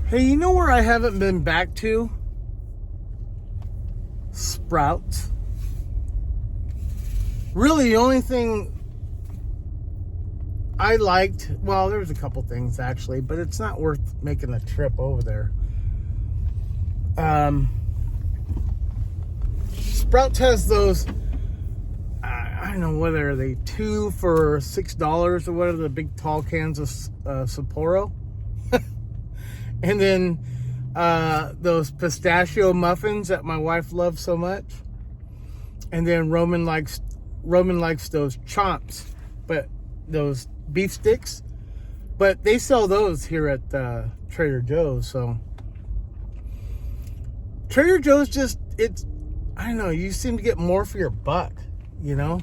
Hey, you know where I haven't been back to? Sprouts. Really, the only thing I liked, well, there was a couple things actually, but it's not worth making a trip over there. Sprouts has those, I don't know whether they 2 for $6 or whatever, the big tall cans of Sapporo. And then those pistachio muffins that my wife loves so much. And then Roman likes those chomps, but those beef sticks. But they sell those here at Trader Joe's. So Trader Joe's I don't know, you seem to get more for your buck, you know?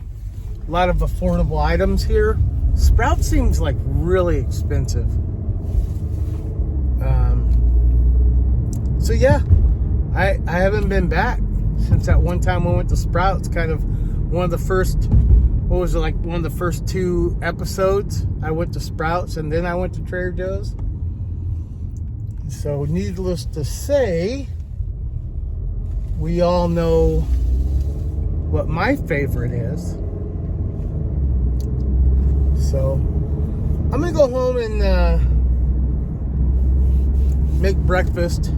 A lot of affordable items here. Sprouts seems like really expensive. So yeah, I haven't been back since that one time we went to Sprouts. Kind of one of the first, one of the first 2 episodes I went to Sprouts, and then I went to Trader Joe's. So needless to say, we all know what my favorite is. So I'm gonna go home and make breakfast.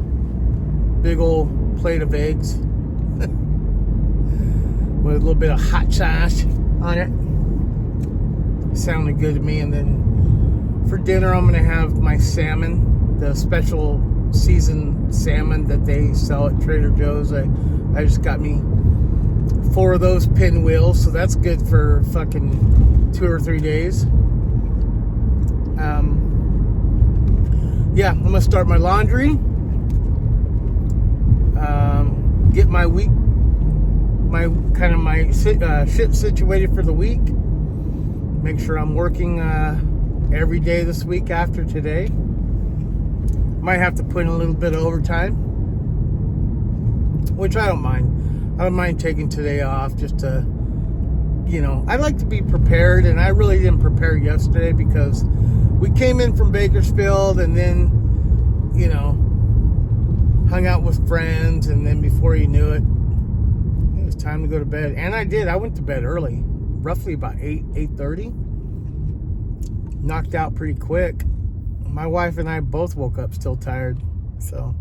Big old plate of eggs with a little bit of hot sauce on it. Sounded good to me. And then for dinner, I'm gonna have my salmon, the special seasoned salmon that they sell at Trader Joe's. I just got me 4 of those pinwheels, so that's good for fucking 2 or 3 days. Yeah, I'm gonna start my laundry. Get my week, my shit situated for the week. Make sure I'm working every day this week after today. Might have to put in a little bit of overtime, which I don't mind. I don't mind taking today off just to, you know, I like to be prepared, and I really didn't prepare yesterday because we came in from Bakersfield and then, you know, hung out with friends, and then before you knew it, it was time to go to bed. And I did. I went to bed early, roughly about 8:30. Knocked out pretty quick. My wife and I both woke up still tired. So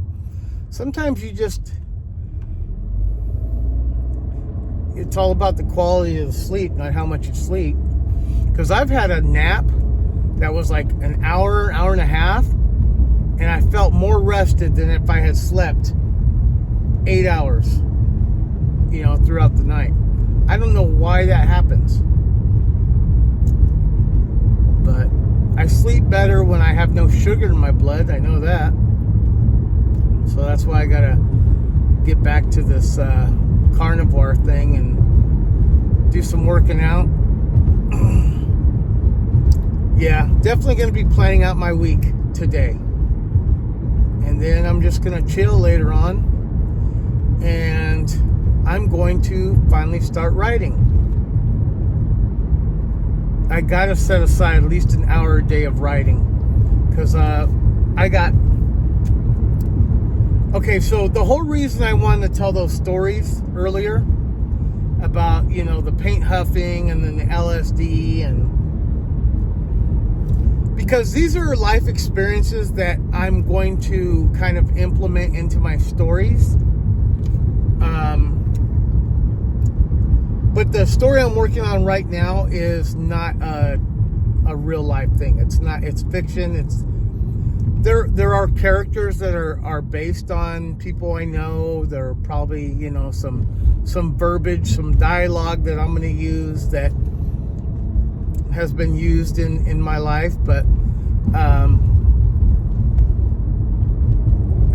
sometimes it's all about the quality of the sleep, not how much you sleep. Because I've had a nap that was like an hour and a half, and I felt more rested than if I had slept 8 hours, you know, throughout the night. I don't know why that happens, but I sleep better when I have no sugar in my blood. I know that. So that's why I gotta get back to this carnivore thing and do some working out. Yeah, definitely gonna be planning out my week today. And then I'm just going to chill later on. And I'm going to finally start writing. I got to set aside at least an hour a day of writing. Because okay, so the whole reason I wanted to tell those stories earlier about, you know, the paint huffing and then the LSD, and because these are life experiences that I'm going to kind of implement into my stories. But the story I'm working on right now is not a real life thing. It's not. It's fiction. There are characters that are based on people I know. There are probably, you know, some verbiage, some dialogue that I'm going to use that has been used in my life, but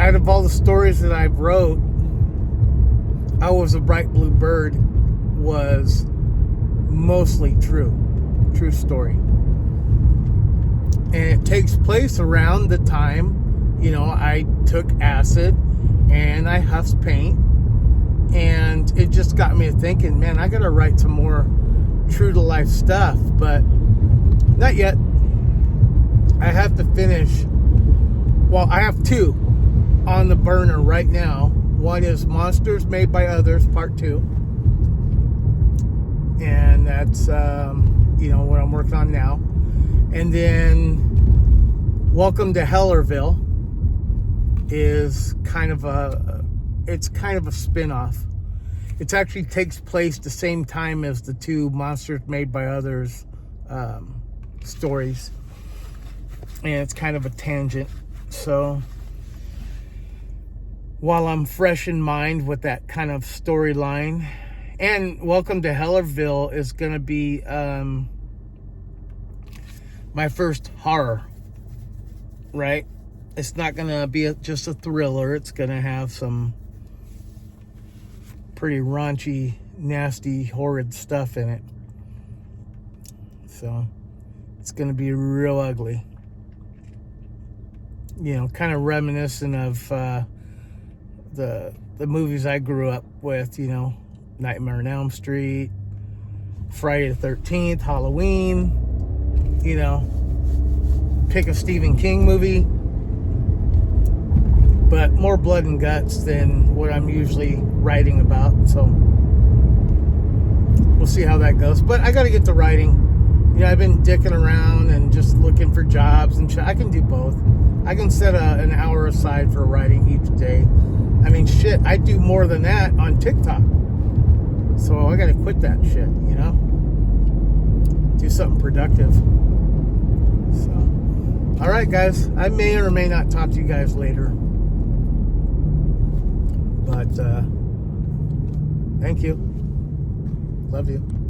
out of all the stories that I've wrote, I Was a Bright Blue Bird was mostly true story, and it takes place around the time, you know, I took acid and I huffed paint, and it just got me thinking, man, I gotta write some more true to life stuff, but not yet. I have to finish well, I have two on the burner right now. One is Monsters Made by Others, Part 2. And that's, what I'm working on now. And then Welcome to Hellerville is kind of a spin-off. It actually takes place the same time as the two Monsters Made by Others stories. And it's kind of a tangent. So while I'm fresh in mind with that kind of storyline, and Welcome to Hellerville is going to be my first horror, right? It's not going to be just a thriller. It's going to have some pretty raunchy, nasty, horrid stuff in it. So it's going to be real ugly. Kind of reminiscent of the movies I grew up with, Nightmare on Elm Street, Friday the 13th, Halloween, pick a Stephen King movie, but more blood and guts than what I'm usually writing about. So we'll see how that goes. But I got to get to writing. I've been dicking around and just looking for jobs and I can do both. I can set an hour aside for writing each day. I mean, shit, I do more than that on TikTok. So I got to quit that shit, do something productive. So, all right, guys, I may or may not talk to you guys later. But thank you. Love you.